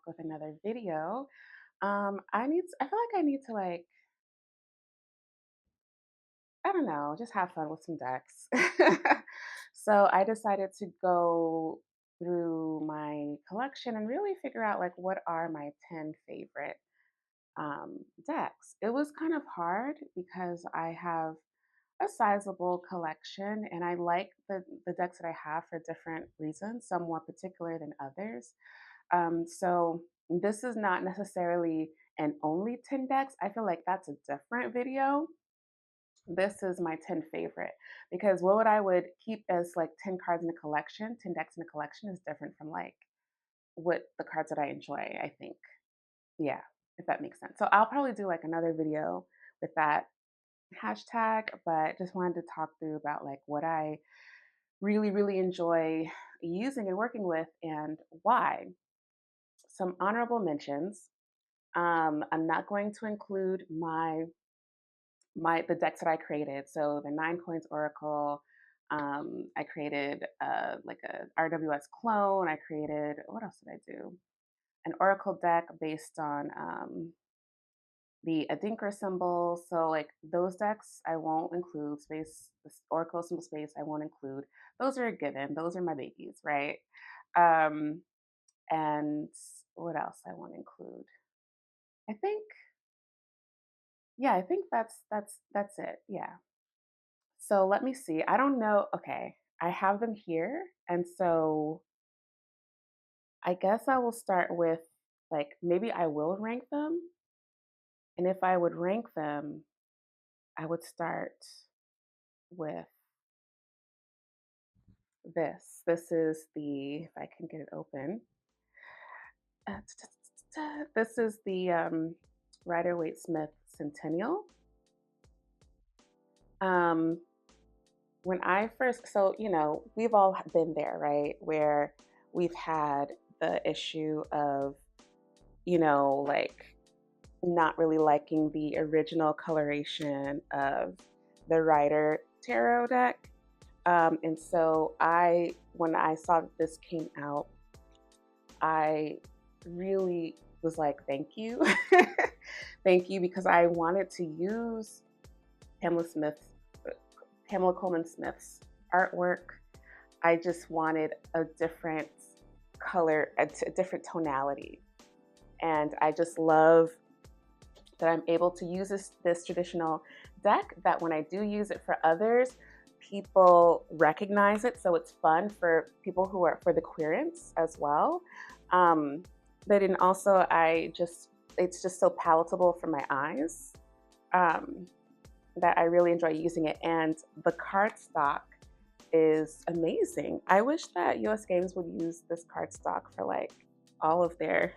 with another video. I feel like I need to like, I don't know, just have fun with some decks. So I decided to go through my collection and really figure out like what are my 10 favorite decks. It was kind of hard because I have a sizable collection and I like the decks that I have for different reasons, some more particular than others. So this is not necessarily an only 10 decks. I feel like that's a different video. This is my 10 favorite because what I would keep as like 10 cards in a collection, 10 decks in a collection is different from like what the cards that I enjoy, I think. Yeah, if that makes sense. So I'll probably do like another video with that hashtag, but just wanted to talk through about like what I really enjoy using and working with and why. Some honorable mentions. I'm not going to include the decks that I created. So the Nine Coins Oracle. I created like a RWS clone. I created what else did I do? An Oracle deck based on the Adinkra symbol. So like those decks I won't include. Space the Oracle symbol space I won't include. Those are a given. Those are my babies, right? Um, and what else I won't include? I think yeah, I think that's it. Yeah. So let me see. I don't know. Okay, I have them here, and so I guess I will start with like maybe I will rank them, and if I would rank them, I would start with this. This is the if I can get it open. This is the Rider Waite Smith Centennial. Um, when I first, so we've all been there, right? Where we've had the issue of, like not really liking the original coloration of the Rider Tarot deck. And so when I saw that this came out, I really was like, thank you. Thank you, because I wanted to use Pamela Smith, Pamela Coleman Smith's artwork. I just wanted a different color, a different tonality. And I just love that I'm able to use this traditional deck, that when I do use it for others, people recognize it. So it's fun for people who are for the queerants as well. But then also it's just so palatable for my eyes. That I really enjoy using it. And the cardstock is amazing. I wish that US Games would use this cardstock for like all of their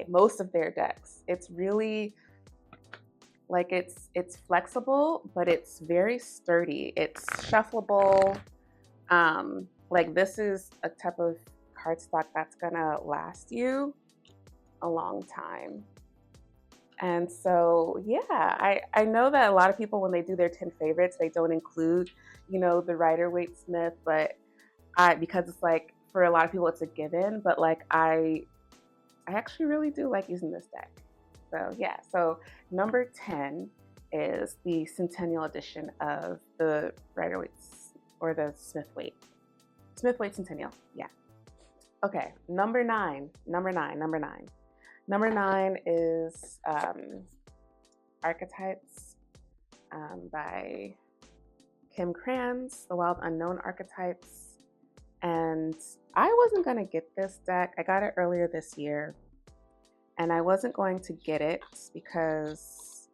most of their decks. It's really like it's flexible, but it's very sturdy. It's shuffleable. Like this is a type of cardstock that's gonna last you a long time. And so, yeah, I know that a lot of people, when they do their 10 favorites, they don't include, the Rider Waite Smith, but because it's like, for a lot of people, it's a given, but like, I actually really do like using this deck. So yeah, so number 10 is the Centennial edition of the Rider Waite or the Smith Waite Centennial. Yeah. Okay, number nine. Number nine is Archetypes by Kim Kranz, The Wild Unknown Archetypes. And I wasn't going to get this deck. I got it earlier this year. And I wasn't going to get it because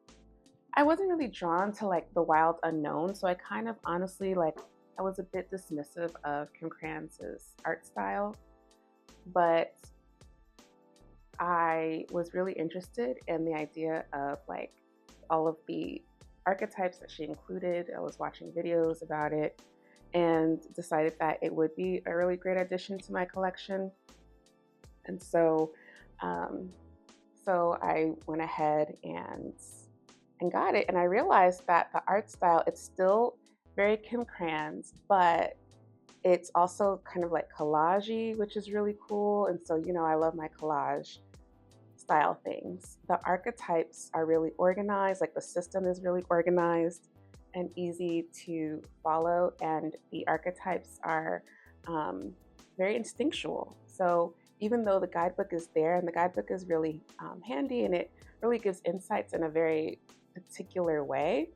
I wasn't really drawn to like the Wild Unknown. So I kind of honestly I was a bit dismissive of Kim Kranz's art style. But I was really interested in the idea of like all of the archetypes that she included. I was watching videos about it and decided that it would be a really great addition to my collection. And so, so I went ahead and got it. And I realized that the art style, it's still very Kim Kranz, but It's also kind of like collage-y, which is really cool. And so, I love my collage style things. The archetypes are really organized, like the system is really organized and easy to follow. And the archetypes are very instinctual. So even though the guidebook is there, and the guidebook is really handy, and it really gives insights in a very particular way,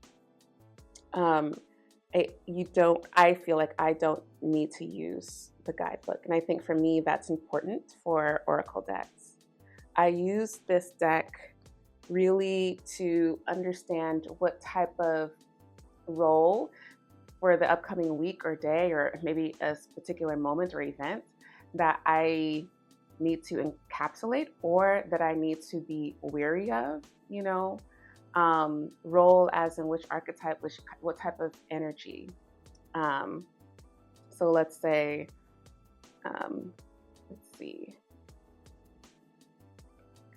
I feel like I don't need to use the guidebook. And I think for me, that's important for oracle decks. I use this deck really to understand what type of role for the upcoming week or day, or maybe a particular moment or event that I need to encapsulate or that I need to be wary of, role as in which archetype, what type of energy. So let's say, let's see,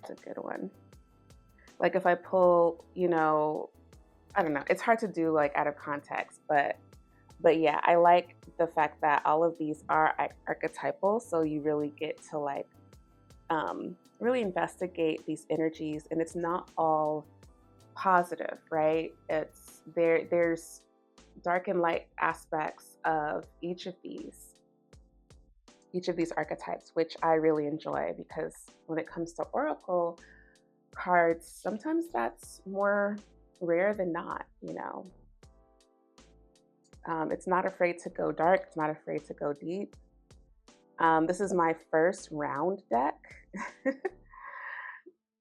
it's a good one. Like if I pull, I don't know, it's hard to do like out of context, but yeah, I like the fact that all of these are archetypal. So you really get to like, really investigate these energies, and it's not all positive, right? There's dark and light aspects of each of these archetypes, which I really enjoy, because when it comes to oracle cards, sometimes that's more rare than not. It's not afraid to go dark, it's not afraid to go deep. This is my first round deck.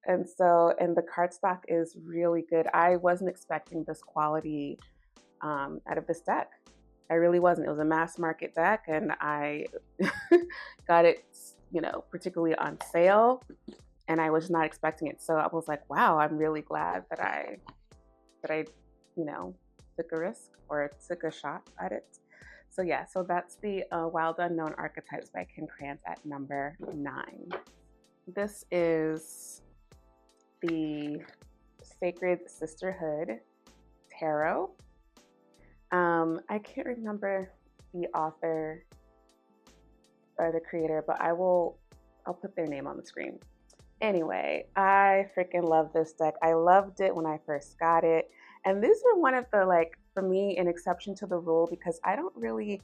And the cardstock is really good. I wasn't expecting this quality out of this deck. I really wasn't. It was a mass market deck, and I got it, particularly on sale, and I was not expecting it. So I was like, wow, I'm really glad that I took a risk or took a shot at it. So yeah, so that's the Wild Unknown Archetypes by Ken Krantz at number 9. This is the Sacred Sisterhood Tarot. I can't remember the author or the creator, but I'll put their name on the screen. Anyway, I freaking love this deck. I loved it when I first got it. And these are one of the, like, for me, an exception to the rule, because I don't really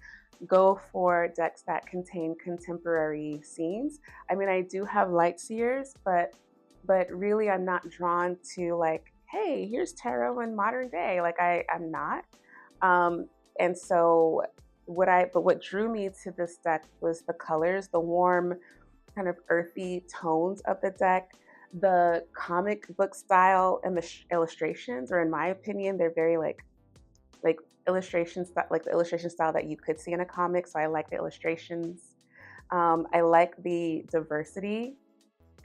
go for decks that contain contemporary scenes. I mean, I do have light seers, but really I'm not drawn to like, hey, here's tarot in modern day. Like I'm not. And so what drew me to this deck was the colors, the warm kind of earthy tones of the deck, the comic book style, and the illustrations, or in my opinion, they're very like illustrations, like the illustration style that you could see in a comic. So I like the illustrations. I like the diversity,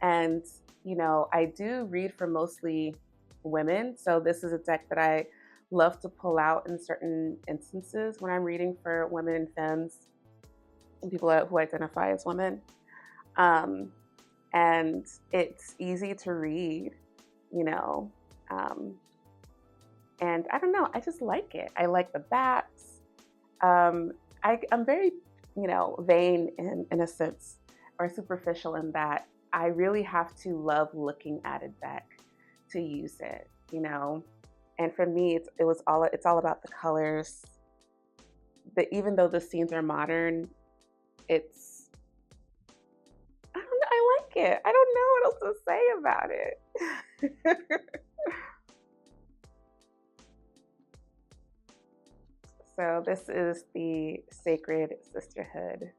and I do read for mostly women. So this is a deck that I love to pull out in certain instances when I'm reading for women and femmes and people who identify as women. And it's easy to read, and I don't know, I just like it. I like the backs. I'm very, vain in a sense, or superficial in that I really have to love looking at a deck to use it, And for me, it's all about the colors. Even though the scenes are modern, I don't know, I like it. I don't know what else to say about it. So this is the Sacred Sisterhood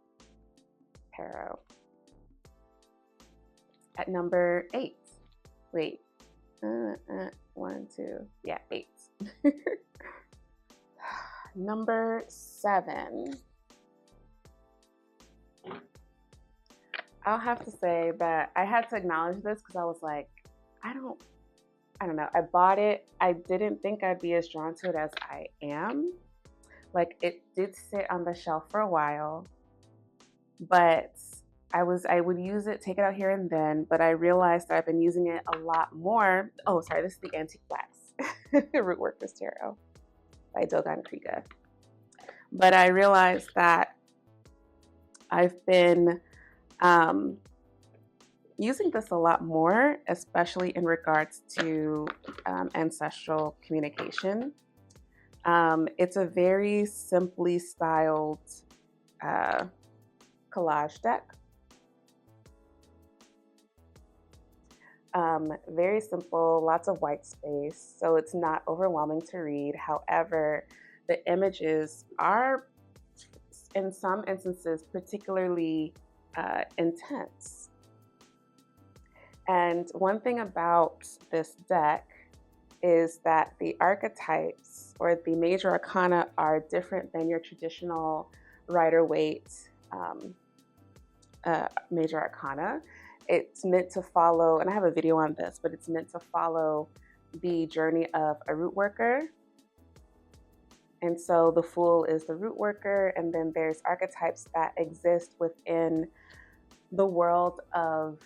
Tarot. At number 8. Wait. 1, 2. Yeah, 8. Number 7. I'll have to say that I had to acknowledge this because I was like, I don't know. I bought it. I didn't think I'd be as drawn to it as I am. Like, it did sit on the shelf for a while, but I would use it, take it out here and then, but I realized that I've been using it a lot more. Oh, sorry, this is the Antique Blacks Rootwork Tarot by Dogon Kriega. But I realized that I've been using this a lot more, especially in regards to ancestral communication. It's a very simply styled collage deck. Very simple, lots of white space, so it's not overwhelming to read. However, the images are, in some instances, particularly intense. And one thing about this deck is that the archetypes or the major arcana are different than your traditional Rider-Waite major arcana. It's meant to follow, and I have a video on this, but it's meant to follow the journey of a root worker. And so the Fool is the root worker, and then there's archetypes that exist within the world of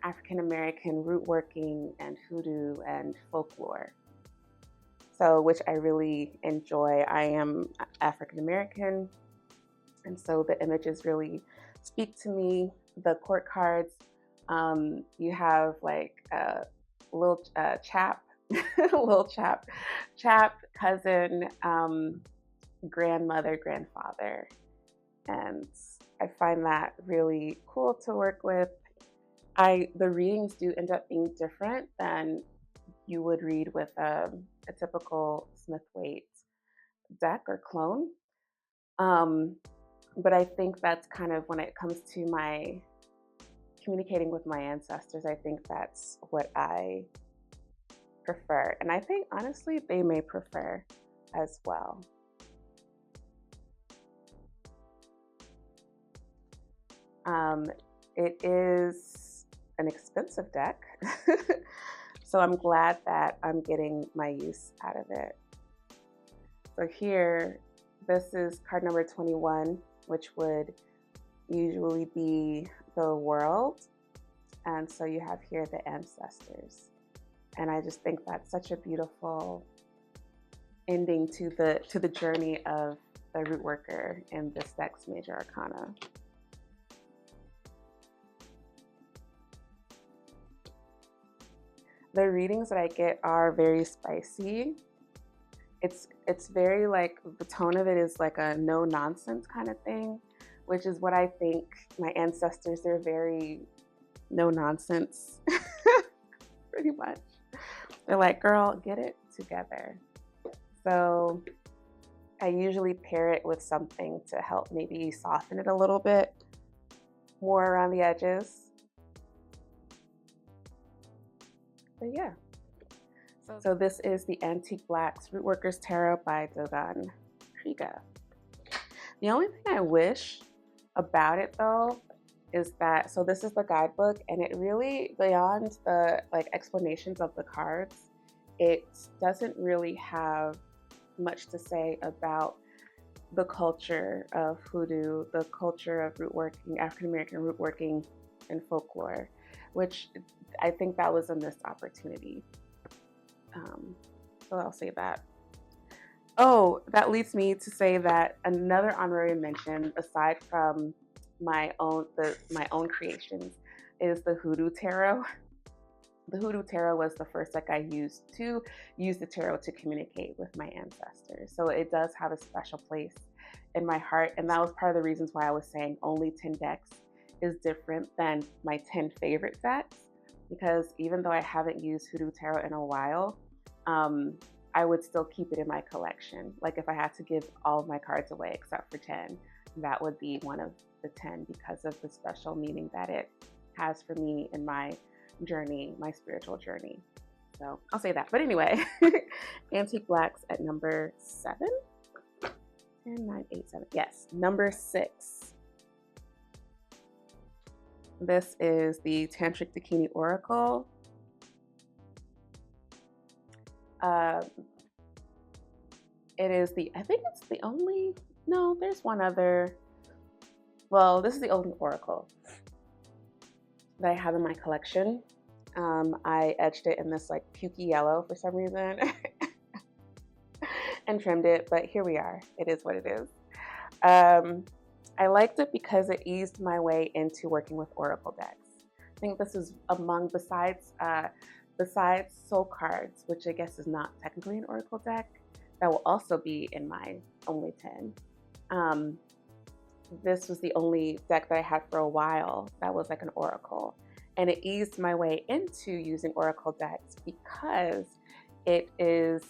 African American root working and hoodoo and folklore. So, which I really enjoy. I am African American, and so the images really speak to me. The court cards, you have like a little chap, little chap, cousin, grandmother, grandfather, and I find that really cool to work with. The readings do end up being different than you would read with a typical Smith-Waite deck or clone. But I think that's kind of, when it comes to my communicating with my ancestors, I think that's what I prefer. And I think, honestly, they may prefer as well. It is an expensive deck, so I'm glad that I'm getting my use out of it. So here, this is card number 21, which would usually be the world. And so you have here the ancestors. And I just think that's such a beautiful ending to the journey of the root worker in this deck's major arcana. The readings that I get are very spicy. It's very like, the tone of it is like a no nonsense kind of thing, which is what I think my ancestors, they're very no nonsense, pretty much. They're like, girl, get it together. So I usually pair it with something to help maybe soften it a little bit more around the edges. But yeah. So this is the Antique Blacks Rootworkers Tarot by Dogon Kriga. The only thing I wish about it though is that, so this is the guidebook, and it really, beyond the like explanations of the cards, it doesn't really have much to say about the culture of hoodoo, the culture of rootworking, African American rootworking and folklore, which I think that was a missed opportunity. So I'll say that. Oh, that leads me to say that another honorary mention, aside from my own creations, is the Hoodoo Tarot. The Hoodoo Tarot was the first deck I used to use the tarot to communicate with my ancestors. So it does have a special place in my heart, and that was part of the reasons why I was saying only 10 decks is different than my 10 favorite decks, because even though I haven't used Hoodoo Tarot in a while, I would still keep it in my collection. Like if I had to give all of my cards away except for 10, that would be one of the 10 because of the special meaning that it has for me in my journey, my spiritual journey. So I'll say that. But anyway, Antique Blacks at number 7. 10, 9, 8, 7. Yes, number 6. This is the Tantric Teini Oracle. It is I think it's the only, no, there's one other. Well, this is the only oracle that I have in my collection. I etched it in this like pukey yellow for some reason and trimmed it, but here we are. It is what it is. I liked it because it eased my way into working with oracle decks. I think this is among, besides soul cards, which I guess is not technically an oracle deck, that will also be in my only 10. This was the only deck that I had for a while that was like an oracle. And it eased my way into using oracle decks because it is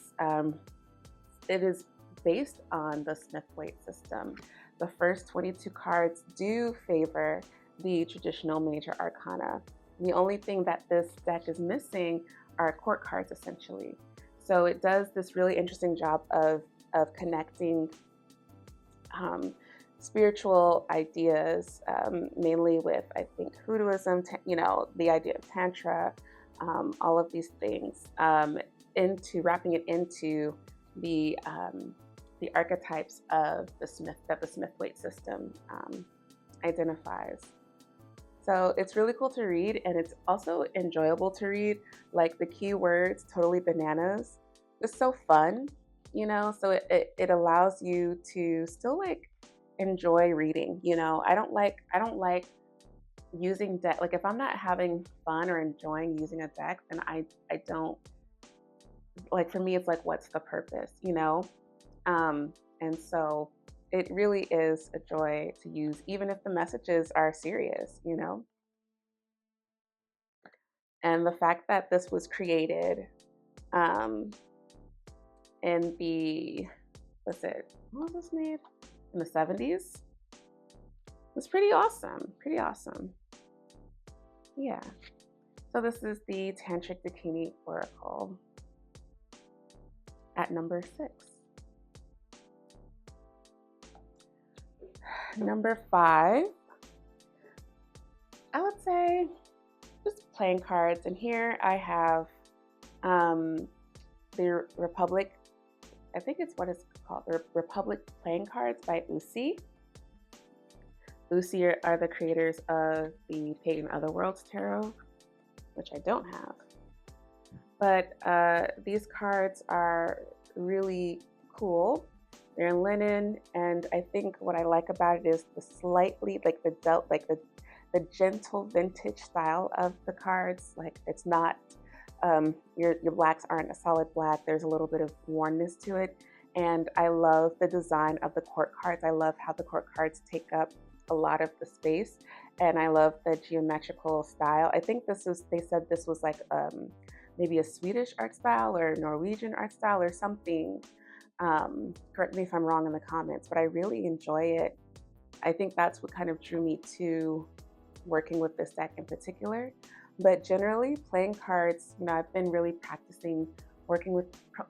based on the Smith-Waite system. The first 22 cards do favor the traditional major arcana. The only thing that this deck is missing are court cards, essentially. So it does this really interesting job of connecting spiritual ideas, mainly with, I think, Hoodooism, the idea of Tantra, all of these things, into wrapping it into the archetypes of the Smith-Waite system identifies. So it's really cool to read, and it's also enjoyable to read. Like the keywords, totally bananas. It's so fun, so it allows you to still like enjoy reading. I don't like using deck. Like if I'm not having fun or enjoying using a deck, then I don't like. For me, it's like, what's the purpose, and so it really is a joy to use, even if the messages are serious, And the fact that this was created in the, when was this made? In the 70s? It's pretty awesome. Pretty awesome. Yeah. So this is the Tantric Teini Oracle at number 6. Number 5, I would say just playing cards. And here I have the Republic, I think it's what it's called, the Republic playing cards by Usi. Usi are the creators of the Pagan Otherworlds Tarot, which I don't have. But these cards are really cool. They're in linen, and I think what I like about it is the slightly, like the gentle vintage style of the cards. Like it's not, your blacks aren't a solid black. There's a little bit of wornness to it. And I love the design of the court cards. I love how the court cards take up a lot of the space, and I love the geometrical style. I think they said this was like maybe a Swedish art style or Norwegian art style or something. Correct me if I'm wrong in the comments, but I really enjoy it. I think that's what kind of drew me to working with this deck in particular. But generally, playing cards, I've been really practicing working with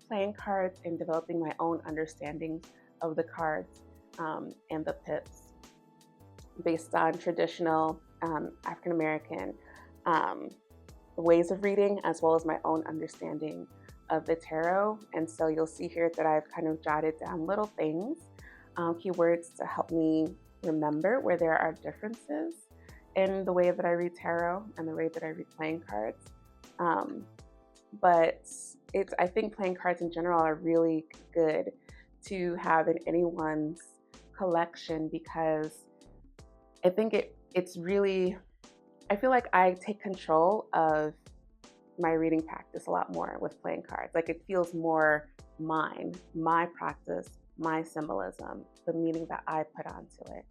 playing cards and developing my own understanding of the cards and the pips based on traditional African American ways of reading, as well as my own understanding of the tarot. And so you'll see here that I've kind of jotted down little things, keywords to help me remember where there are differences in the way that I read tarot and the way that I read playing cards. But I think playing cards in general are really good to have in anyone's collection, because I think it's really, I feel like I take control of my reading practice a lot more with playing cards. Like it feels more mine, my practice, my symbolism, the meaning that I put onto it,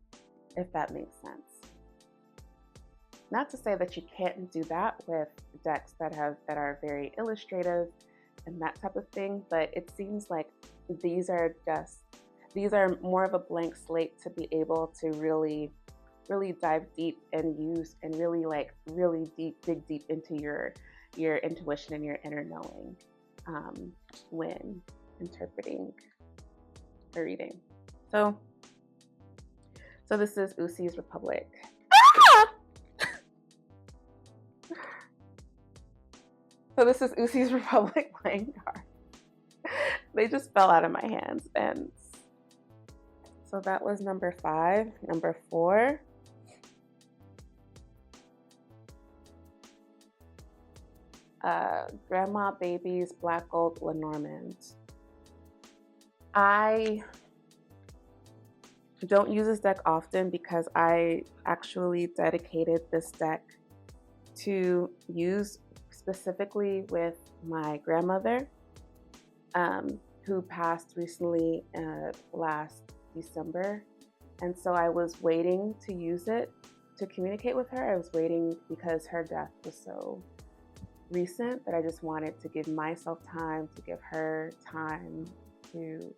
if that makes sense. Not to say that you can't do that with decks that are very illustrative and that type of thing, but it seems like these are more of a blank slate to be able to really dive deep and use and dig deep into your intuition and your inner knowing when interpreting a reading. So this is Usi's Republic. So this is Usi's Republic playing card. They just fell out of my hands. And so that was number 5. Number 4. Grandma Baby's Black Gold Lenormand. I don't use this deck often because I actually dedicated this deck to use specifically with my grandmother, who passed recently last December. And so I was waiting to use it to communicate with her. I was waiting because her death was so recent that I just wanted to give myself time, to give her time to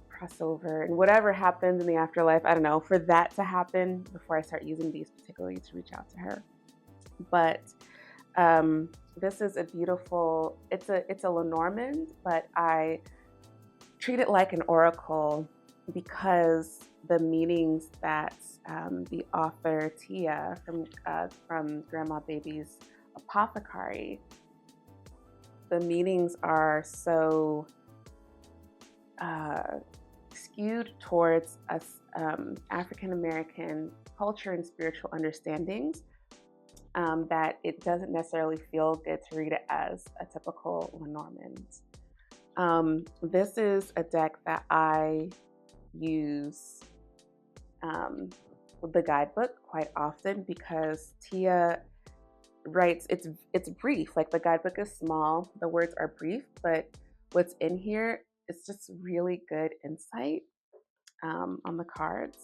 cross over, and whatever happens in the afterlife, I don't know, for that to happen before I start using these particularly to reach out to her. But this is a beautiful, it's a Lenormand, but I treat it like an oracle because the meanings that the author Tia from Grandma Baby's Apothecary, the meanings are so skewed towards us African American culture and spiritual understandings, that it doesn't necessarily feel good to read it as a typical Lenormand. This is a deck that I use with the guidebook quite often because Tia writes, it's brief. Like, the guidebook is small, the words are brief, but what's in here is just really good insight on the cards.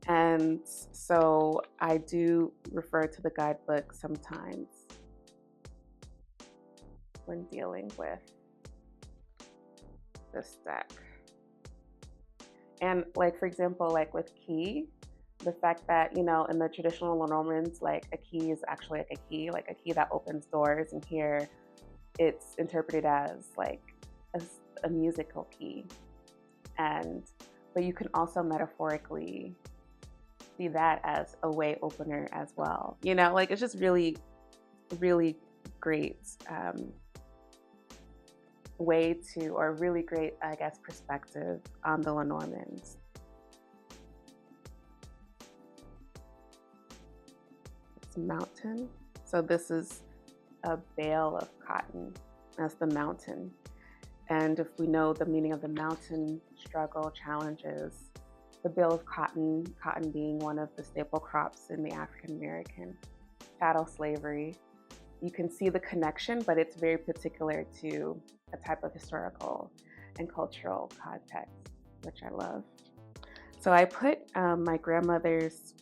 And so I do refer to the guidebook sometimes when dealing with this deck. And like, for example, like with key, the fact that, you know, in the traditional Lenormands, like a key is actually like a key that opens doors, and here it's interpreted as like a musical key. But you can also metaphorically see that as a way opener as well. You know, like, it's just really, really great way to, or really great, I guess, perspective on the Lenormands. It's mountain. So this is a bale of cotton. That's the mountain. And if we know the meaning of the mountain, struggle, challenges, the bale of cotton, cotton being one of the staple crops in the African American chattel slavery, you can see the connection, but it's very particular to a type of historical and cultural context, which I love. So I put one of my grandmother's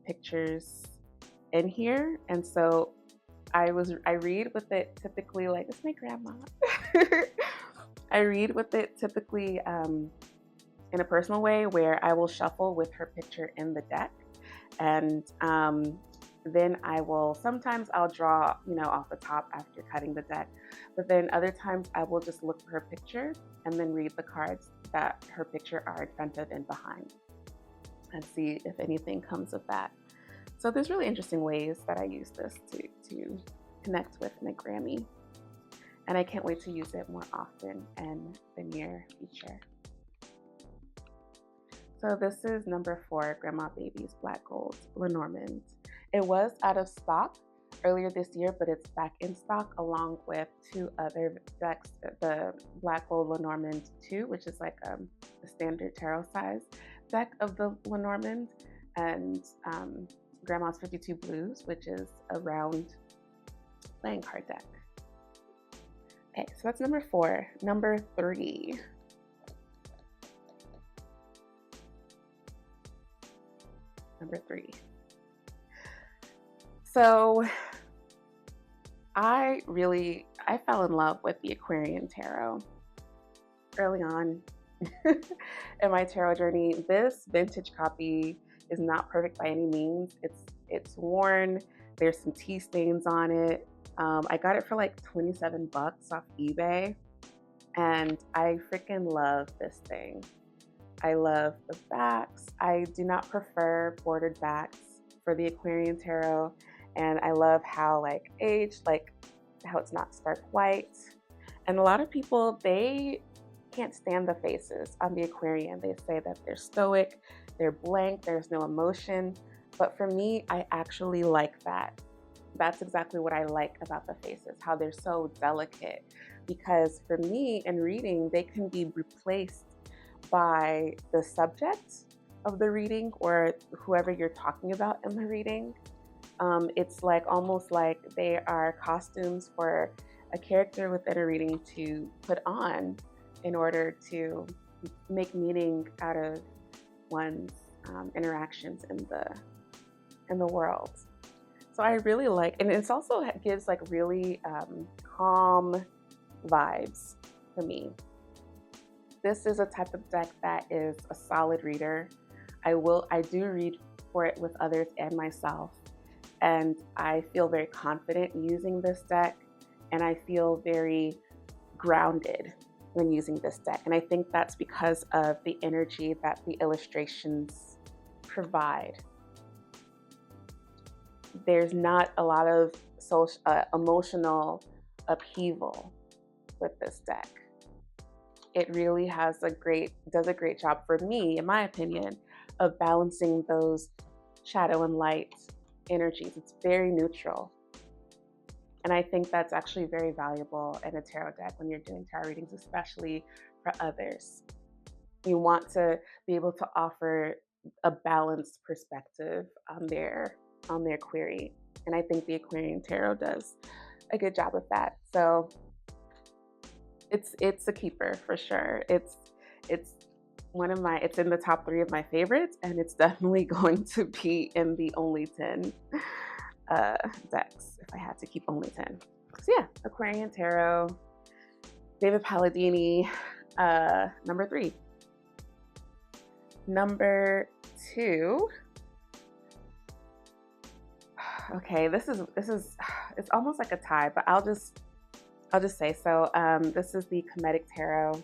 pictures in here, and so I read with it typically like, it's my grandma. I read with it typically in a personal way, where I will shuffle with her picture in the deck, and then sometimes I'll draw, you know, off the top after cutting the deck, but then other times I will just look for her picture and then read the cards that her picture are in front of and behind, and see if anything comes of that. So there's really interesting ways that I use this to connect with my Grammy, and I can't wait to use it more often in the near future. So this is number 4, Grandma Baby's Black Gold Lenormand. It was out of stock earlier this year, but it's back in stock along with 2 other decks, the Black Gold Lenormand 2, which is like the standard tarot size deck of the Lenormand, and Grandma's 52 Blues, which is a round playing card deck. Okay, so that's number 4. Number 3. So I fell in love with the Aquarian Tarot early on in my tarot journey. This vintage copy is not perfect by any means. It's worn. There's some tea stains on it. I got it for like $27 off eBay, and I freaking love this thing. I love the backs. I do not prefer bordered backs for the Aquarian Tarot, and I love how like aged, like how it's not stark white. And a lot of people, they can't stand the faces on the Aquarian. They say that they're stoic, they're blank, there's no emotion. But for me, I actually like that that's exactly what I like about the faces, how they're so delicate. Because for me, in reading, they can be replaced by the subject of the reading or whoever you're talking about in the reading. It's like almost like they are costumes for a character within a reading to put on in order to make meaning out of one's interactions in the world. So I really like, and it's also gives like really calm vibes for me. This is a type of deck that is a solid reader. I do read for it with others and myself, and I feel very confident using this deck, and I feel very grounded when using this deck. And I think that's because of the energy that the illustrations provide. There's not a lot of emotional upheaval with this deck. It really does a great job for me, in my opinion, of balancing those shadow and light energies. It's very neutral. And I think that's actually very valuable in a tarot deck when you're doing tarot readings, especially for others. You want to be able to offer a balanced perspective on their query. And I think the Aquarian Tarot does a good job with that. So it's a keeper for sure. It's in the top 3 of my favorites, and it's definitely going to be in the only 10 decks if I had to keep only 10. So yeah, Aquarian Tarot, David Palladini, number 3. Number 2. Okay, this is it's almost like a tie, but I'll just say so. This is the Comedic Tarot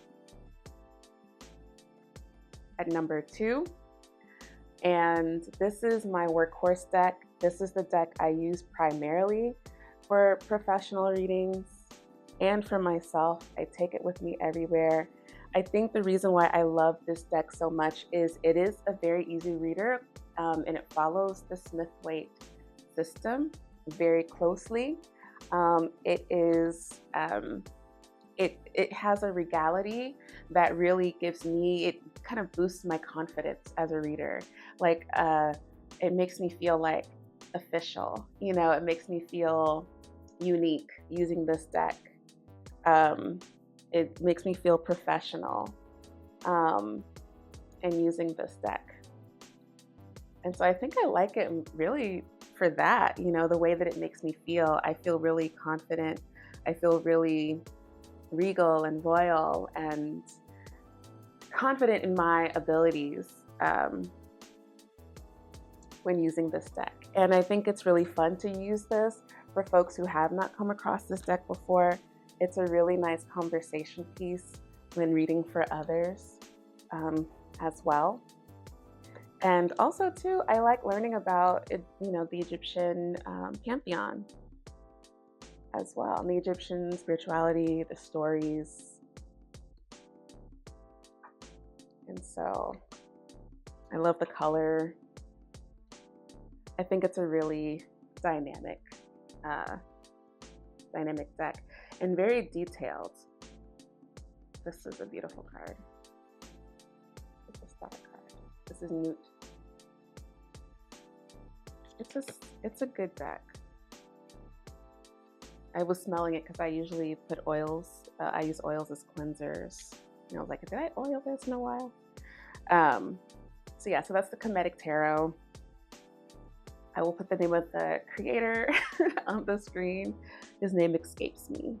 at number 2, and this is my Workhorse deck. This is the deck I use primarily for professional readings and for myself. I take it with me everywhere. I think the reason why I love this deck so much is it is a very easy reader, and it follows the Smith-Waite system very closely. It has a regality that really it kind of boosts my confidence as a reader. Like it makes me feel like official, it makes me feel unique using this deck. It makes me feel professional in using this deck. And so I think I like it really for that, the way that it makes me feel. I feel really confident. I feel really regal and royal and confident in my abilities when using this deck. And I think it's really fun to use this for folks who have not come across this deck before. It's a really nice conversation piece when reading for others as well. And also too, I like learning about it, the Egyptian pantheon as well, and the Egyptian spirituality, the stories. And so I love the color. I think it's a really dynamic deck and very detailed. This is a beautiful card. It's a star card. This is Newt. It's a good deck. I was smelling it because I usually put oils. I use oils as cleansers. And I was like, did I oil this in a while? So yeah, so that's the Comedic Tarot. I will put the name of the creator on the screen. His name escapes me.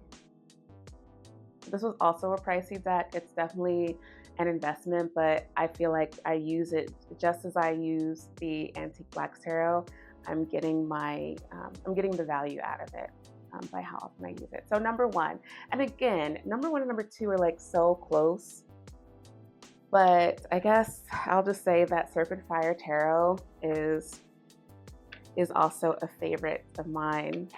This was also a pricey deck. It's definitely an investment, but I feel like I use it just as I use the Antique Black Tarot. I'm getting the value out of it by how often I use it. So number 1, and again, number 1 and number 2 are like so close, but I guess I'll just say that Serpent Fire Tarot is also a favorite of mine.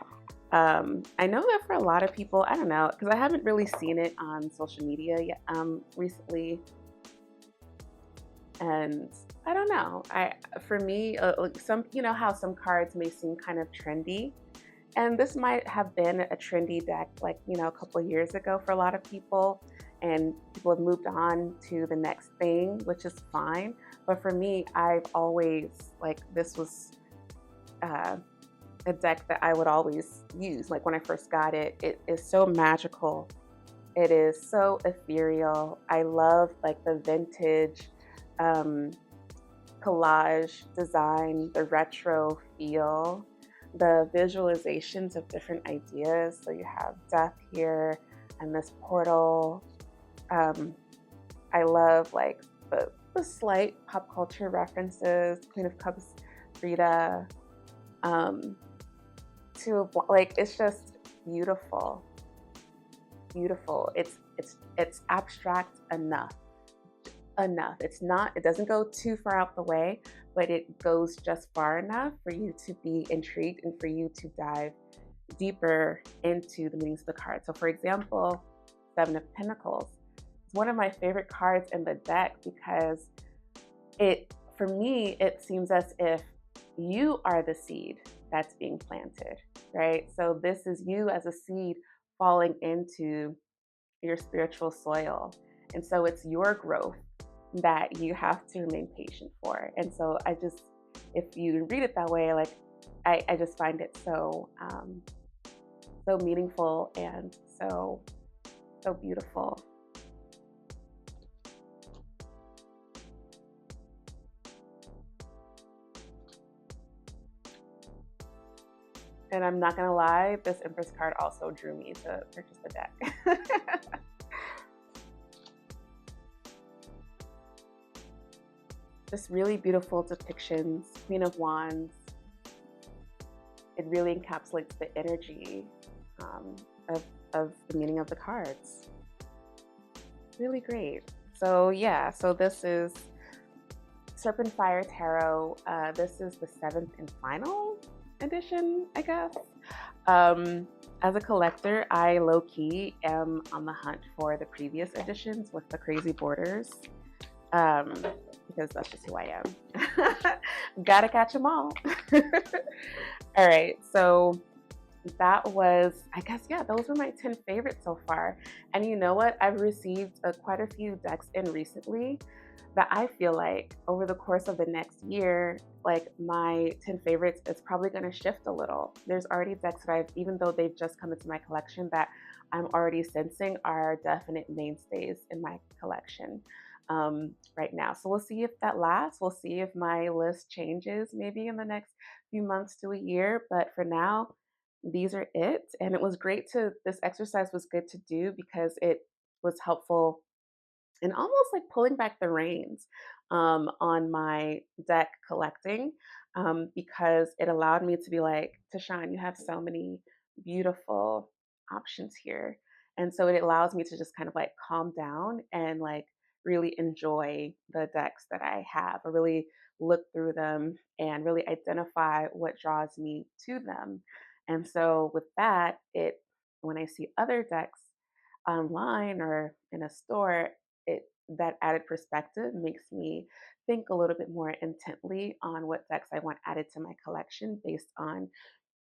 I know that for a lot of people, I don't know, because I haven't really seen it on social media yet, recently. And I don't know. For me, some, how some cards may seem kind of trendy, And this might have been a trendy deck, like, a couple of years ago for a lot of people. And people have moved on to the next thing, which is fine. But for me, I've always, like, this was uh, a deck that I would always use. Like, when I first got it, it is so magical. It is so ethereal. I love, like, the vintage um, collage design, the retro feel, the visualizations of different ideas. So you have death here and this portal. Um, I love, like, the slight pop culture references, Queen of Cups, Frida, um, like, it's just beautiful, beautiful. It's abstract enough. It doesn't go too far out the way, but it goes just far enough for you to be intrigued and for you to dive deeper into the meanings of the card. So for example, Seven of Pentacles is one of my favorite cards in the deck because for me, it seems as if you are the seed that's being planted, right? So this is you as a seed falling into your spiritual soil. And so it's your growth that you have to remain patient for. And so if you read it that way, like, I just find it so meaningful and so beautiful. And I'm not gonna lie, this Empress card also drew me to purchase the deck. Just really beautiful depictions, Queen of Wands. It really encapsulates the energy of the meaning of the cards. Really great. So yeah, so this is Serpent Fire Tarot. This is the 7th and final edition, I guess. As a collector, I low-key am on the hunt for the previous editions with the crazy borders, because that's just who I am. Gotta catch them all. All right, so that was, I guess, yeah, those were my 10 favorites so far. And you know what? I've received quite a few decks in recently that I feel like over the course of the next year, like, my 10 favorites is probably going to shift a little. There's already decks that even though they've just come into my collection, that I'm already sensing are definite mainstays in my collection right now. So we'll see if that lasts. We'll see if my list changes maybe in the next few months to a year. But for now, these are it. And this exercise was good to do because it was helpful and almost like pulling back the reins on my deck collecting, because it allowed me to be like, Tashawn, you have so many beautiful options here. And so it allows me to just kind of like calm down and like really enjoy the decks that I have, or really look through them and really identify what draws me to them. And so with that, when I see other decks online or in a store, it that added perspective makes me think a little bit more intently on what decks I want added to my collection based on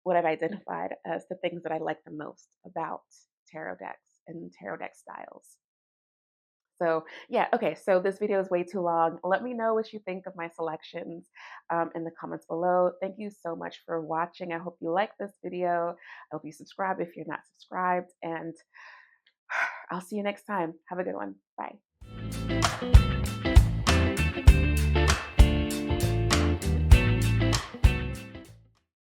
what I've identified as the things that I like the most about tarot decks and tarot deck styles. So yeah, okay, so this video is way too long. Let me know what you think of my selections in the comments below. Thank you so much for watching. I hope you like this video. I hope you subscribe if you're not subscribed, and I'll see you next time. Have a good one. Bye.